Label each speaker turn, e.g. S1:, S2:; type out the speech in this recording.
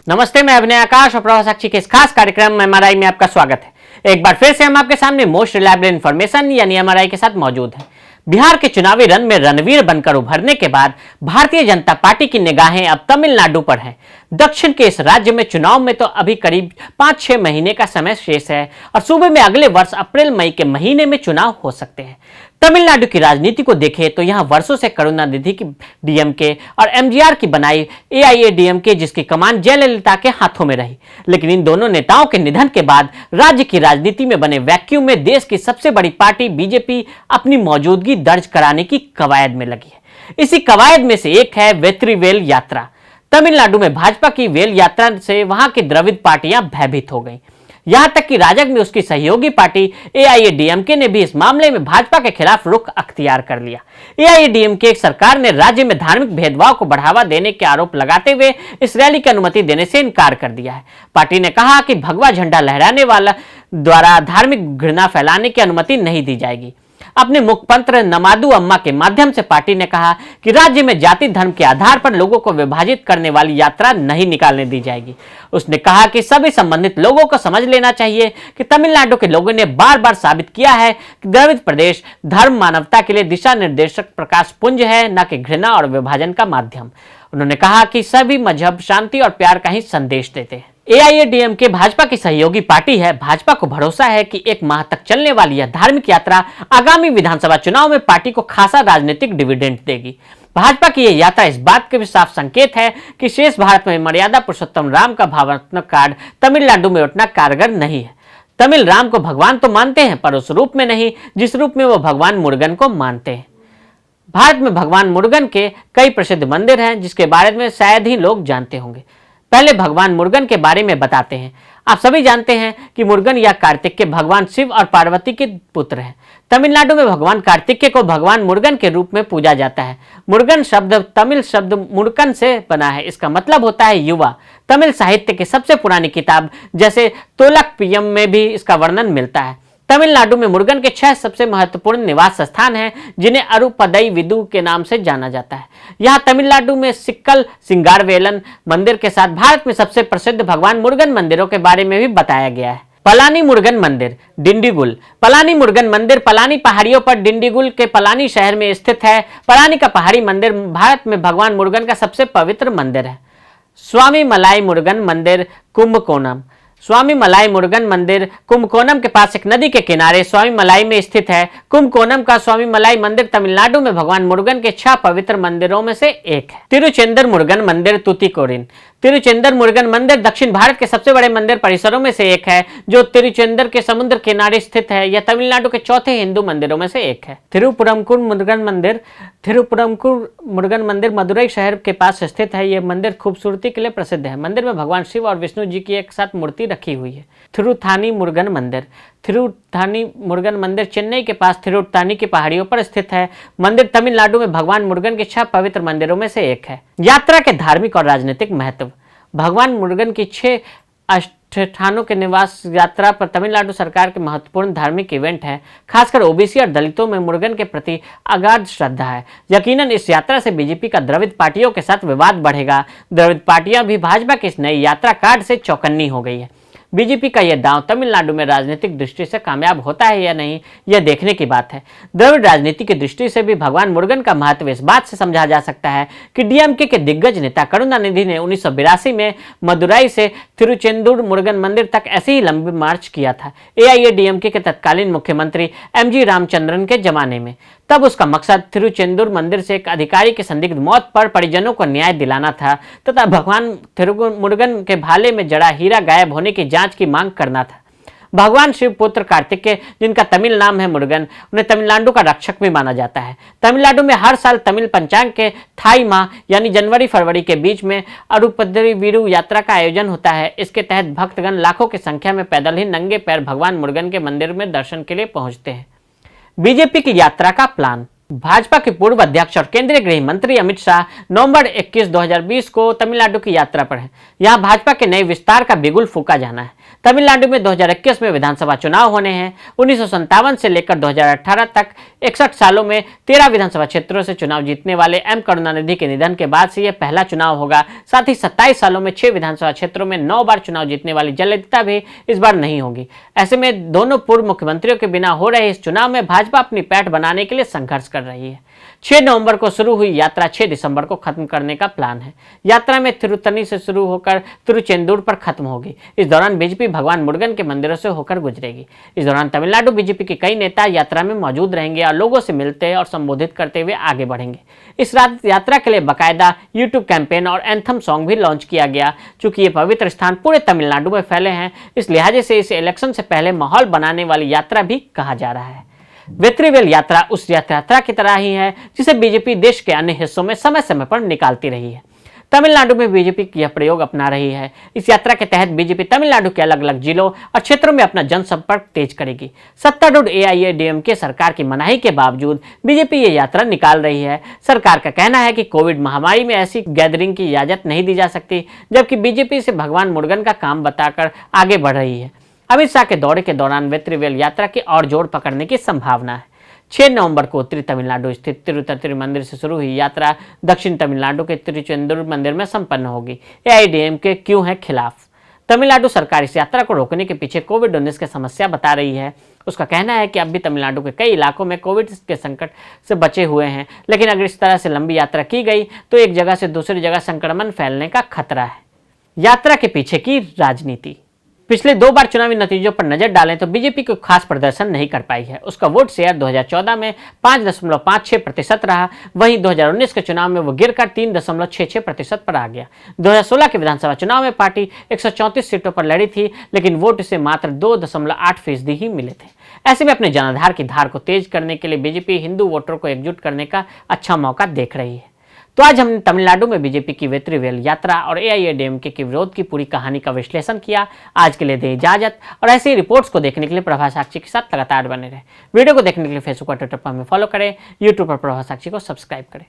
S1: नमस्ते, मैं अभिनय आकाश और प्रभा साक्षी के इस खास कार्यक्रम एमआरआई में आपका स्वागत है। एक बार फिर से हम आपके सामने मोस्ट रिलायबल इंफॉर्मेशन यानी एमआरआई के साथ मौजूद हैं। बिहार के चुनावी रण में रणवीर बनकर उभरने के बाद भारतीय जनता पार्टी की निगाहें अब तमिलनाडु पर हैं। दक्षिण के इस राज्य में चुनाव में तो अभी करीब 5-6 महीने का समय शेष है और सूबे में अगले वर्ष अप्रैल मई के महीने में चुनाव हो सकते हैं। तमिलनाडु की राजनीति को देखें तो यहां वर्षों से करुणानिधि की डीएमके और एमजीआर की बनाई एआईएडीएमके जिसकी कमान जयललिता के हाथों में रही, लेकिन इन दोनों नेताओं के निधन के बाद राज्य की राजनीति में बने वैक्यूम में देश की सबसे बड़ी पार्टी बीजेपी अपनी मौजूदगी दर्ज कराने की कवायद में लगी है। इसी कवायद में से एक है वेत्रीवेल यात्रा। तमिलनाडु में भाजपा की वेल यात्रा से वहां की द्रविड़ पार्टियां भयभीत हो गईं। यहां तक कि राजग में उसकी सहयोगी पार्टी एआईएडीएमके ने भी इस मामले में भाजपा के खिलाफ रुख अख्तियार कर लिया। एआईएडीएमके सरकार ने राज्य में धार्मिक भेदभाव को बढ़ावा देने के आरोप लगाते हुए इस रैली की अनुमति देने से इनकार कर दिया है। पार्टी ने कहा कि भगवा झंडा लहराने वाला द्वारा धार्मिक घृणा फैलाने की अनुमति नहीं दी जाएगी। अपने मुखपत्र नमादू अम्मा के माध्यम से पार्टी ने कहा कि राज्य में जाति धर्म के आधार पर लोगों को विभाजित करने वाली यात्रा नहीं निकालने दी जाएगी। उसने कहा कि सभी संबंधित लोगों को समझ लेना चाहिए कि तमिलनाडु के लोगों ने बार बार साबित किया है कि द्रविड़ प्रदेश धर्म मानवता के लिए दिशा निर्देशक प्रकाश पुंज है, न कि घृणा और विभाजन का माध्यम। उन्होंने कहा कि सभी मजहब शांति और प्यार का ही संदेश देते हैं। एआईएडीएमके भाजपा की सहयोगी पार्टी है। भाजपा को भरोसा है कि एक माह तक चलने वाली यह धार्मिक यात्रा आगामी विधानसभा चुनाव में पार्टी को खासा राजनीतिक डिविडेंड देगी। भाजपा की यह यात्रा इस बात के भी साफ संकेत है कि शेष भारत में मर्यादा पुरुषोत्तम राम का भावनात्मक कार्ड तमिलनाडु में उतना कारगर नहीं है। तमिल राम को भगवान तो मानते हैं, पर उस रूप में नहीं जिस रूप में वो भगवान मुरुगन को मानते हैं। भारत में भगवान मुरुगन के कई प्रसिद्ध मंदिर हैं जिसके बारे में शायद ही लोग जानते होंगे। पहले भगवान मुरुगन के बारे में बताते हैं। आप सभी जानते हैं कि मुरुगन या कार्तिक के भगवान शिव और पार्वती के पुत्र हैं। तमिलनाडु में भगवान कार्तिक को भगवान मुरुगन के रूप में पूजा जाता है। मुरुगन शब्द तमिल शब्द मुरुकन से बना है। इसका मतलब होता है युवा। तमिल साहित्य की सबसे पुरानी किताब जैसे तोलकपियम में भी इसका वर्णन मिलता है। तमिलनाडु में मुरुगन के 6 सबसे महत्वपूर्ण निवास स्थान हैं जिन्हें अरुपदई विदु के नाम से जाना जाता है। यहाँ तमिलनाडु में सिक्कल सिंगारवेलन मंदिर के साथ भारत में सबसे प्रसिद्ध भगवान मुरुगन मंदिरों के बारे में भी बताया गया है। पलानी मुरुगन मंदिर डिंडीगुल। पलानी मुरुगन मंदिर पलानी पहाड़ियों पर डिंडीगुल के पलानी शहर में स्थित है। पलानी का पहाड़ी मंदिर भारत में भगवान मुरुगन का सबसे पवित्र मंदिर है। स्वामी मलाई मुरुगन मंदिर कुंभकोणम। स्वामी मलाई मुरुगन मंदिर कुंभकोणम के पास एक नदी के किनारे स्वामी मलाई में स्थित है। कुंभकोणम का स्वामी मलाई मंदिर तमिलनाडु में भगवान मुरुगन के 6 पवित्र मंदिरों में से एक है। तिरुचेंदर मुरुगन मंदिर तुतिकोरिन। तिरुचेंदर मुरुगन मंदिर दक्षिण भारत के सबसे बड़े मंदिर परिसरों में से एक है जो तिरुचेंदर के समुद्र किनारे स्थित है। यह तमिलनाडु के चौथे हिंदू मंदिरों में से एक है। थिरुपुरमकुर मुरुगन मंदिर। थिरुपुरमकुर मुरुगन मंदिर मदुरई शहर के पास स्थित है। यह मंदिर खूबसूरती के लिए प्रसिद्ध है। मंदिर में भगवान शिव और विष्णु जी की एक साथ मूर्ति रखी हुई है। थिरुथानी मुरुगन मंदिर। थिरुथानी मुरुगन मंदिर चेन्नई के पास थिरुथानी की पहाड़ियों पर स्थित है। मंदिर तमिलनाडु में भगवान मुरुगन के 6 पवित्र मंदिरों में से एक है। यात्रा के धार्मिक और राजनीतिक महत्व। भगवान मुरुगन की 6 अष्टस्थानों के निवास यात्रा पर तमिलनाडु सरकार के महत्वपूर्ण धार्मिक इवेंट है। खासकर ओबीसी और दलितों में मुरुगन के प्रति अगाध श्रद्धा है। यकीनन इस यात्रा से बीजेपी का द्रविड़ पार्टियों के साथ विवाद बढ़ेगा। द्रविड़ पार्टियां भी भाजपा के इस नई यात्रा कार्ड से चौकन्नी हो गई है। बीजेपी का यह दांव तमिलनाडु में राजनीतिक दृष्टि से कामयाब होता है या नहीं, यह देखने की बात है। द्रविड़ राजनीति की दृष्टि से भी भगवान मुरुगन का महत्व इस बात से समझा जा सकता है कि डीएमके के दिग्गज नेता करुणानिधि ने 1982 में मदुरई से तिरुचेंदूर मुरुगन मंदिर तक ऐसे ही लंबी मार्च किया था। एआईएडीएमके के तत्कालीन मुख्यमंत्री एमजी रामचंद्रन के जमाने में। तब उसका मकसद तिरुचेंदूर मंदिर से एक अधिकारी की संदिग्ध मौत पर परिजनों को न्याय दिलाना था तथा भगवान मुरुगन के भाले में जड़ा हीरा गायब होने की जांच की मांग करना था। भगवान शिव पुत्र कार्तिकेय, जिनका तमिल नाम है मुरुगन, उन्हें तमिलनाडु का रक्षक भी माना जाता है। तमिलनाडु में हर साल तमिल पंचांग के थाई माह यानी जनवरी फरवरी के बीच में अरुपदरी वीरू यात्रा का आयोजन होता है। इसके तहत भक्तगण लाखों की संख्या में पैदल ही नंगे पैर भगवान मुरुगन के मंदिर में दर्शन के लिए पहुंचते हैं। बीजेपी की यात्रा का प्लान। भाजपा के पूर्व अध्यक्ष और केंद्रीय गृह मंत्री अमित शाह नवंबर 21, 2020 को तमिलनाडु की यात्रा पर हैं। यहां भाजपा के नए विस्तार का बिगुल फूंका जाना है। तमिलनाडु में 2021 में विधानसभा चुनाव होने हैं। 1957 से लेकर 2018 तक 61 सालों में 13 विधानसभा क्षेत्रों से चुनाव जीतने वाले एम करुणानिधि के निधन के बाद से यह पहला चुनाव होगा। साथ ही 27 सालों में 6 विधानसभा क्षेत्रों में 9 बार चुनाव जीतने वाली जयललिता भी इस बार नहीं होगी। ऐसे में दोनों पूर्व मुख्यमंत्रियों के बिना हो रहे इस चुनाव में भाजपा अपनी पैठ बनाने के लिए संघर्ष कर रही है। 6 नवंबर को शुरू हुई यात्रा 6 दिसंबर को खत्म करने का प्लान है। यात्रा में तिरुतनी से शुरू होकर तिरुचेंदूर पर खत्म होगी। इस दौरान बीजेपी भगवान मुरुगन के मंदिरों से होकर गुजरेगी। इस दौरान तमिलनाडु बीजेपी के कई नेता यात्रा में मौजूद रहेंगे और लोगों से मिलते और संबोधित करते हुए आगे बढ़ेंगे। इस रात यात्रा के लिए बाकायदा यूट्यूब कैंपेन और एंथम सॉन्ग भी लॉन्च किया गया। चूंकि ये पवित्र स्थान पूरे तमिलनाडु में फैले हैं, इस लिहाजे से इसे इलेक्शन से पहले माहौल बनाने वाली यात्रा भी कहा जा रहा है। वेत्रीवेल यात्रा उस यात्रा की तरह ही है जिसे बीजेपी देश के अन्य हिस्सों में समय समय पर निकालती रही है। तमिलनाडु में बीजेपी यह प्रयोग अपना रही है। इस यात्रा के तहत बीजेपी तमिलनाडु के अलग अलग जिलों और क्षेत्रों में अपना जनसंपर्क तेज करेगी। सत्तारूढ़ एआईएडीएमके सरकार की मनाही के बावजूद बीजेपी ये यात्रा निकाल रही है। सरकार का कहना है कि कोविड महामारी में ऐसी गैदरिंग की इजाजत नहीं दी जा सकती, जबकि बीजेपी से भगवान मुरुगन का काम बताकर आगे बढ़ रही है। अमित शाह के दौरे के दौरान वेत्रीवेल यात्रा की और जोर पकड़ने की संभावना है। 6 नवंबर को उत्तरी तमिलनाडु स्थित तिरुतरी मंदिर से शुरू हुई यात्रा दक्षिण तमिलनाडु के तिरुचेंदूर मंदिर में संपन्न होगी। एआईएडीएमके क्यों है खिलाफ? तमिलनाडु सरकार इस यात्रा को रोकने के पीछे कोविड-19 की समस्या बता रही है। उसका कहना है कि अब भी तमिलनाडु के कई इलाकों में कोविड के संकट से बचे हुए हैं, लेकिन अगर इस तरह से लंबी यात्रा की गई तो एक जगह से दूसरी जगह संक्रमण फैलने का खतरा है। यात्रा के पीछे की राजनीति। पिछले 2 बार चुनावी नतीजों पर नजर डालें तो बीजेपी को खास प्रदर्शन नहीं कर पाई है। उसका वोट शेयर 2014 में 5.56% रहा। वहीं 2019 के चुनाव में वो गिरकर 3.66% पर आ गया। 2016 के विधानसभा चुनाव में पार्टी 134 सीटों पर लड़ी थी, लेकिन वोट इसे मात्र 2.8% ही मिले थे। ऐसे में अपने जनाधार की धार को तेज करने के लिए बीजेपी हिंदू वोटरों को एकजुट करने का अच्छा मौका देख रही है। तो आज हमने तमिलनाडु में बीजेपी की वेत्रीवेल यात्रा और एआईएडीएमके के विरोध की पूरी कहानी का विश्लेषण किया। आज के लिए दें इजाजत और ऐसे ही रिपोर्ट्स को देखने के लिए प्रभा साक्षी के साथ लगातार बने रहे। वीडियो को देखने के लिए फेसबुक और ट्विटर पर हमें फॉलो करें, यूट्यूब पर प्रभा साक्षी को सब्सक्राइब करें।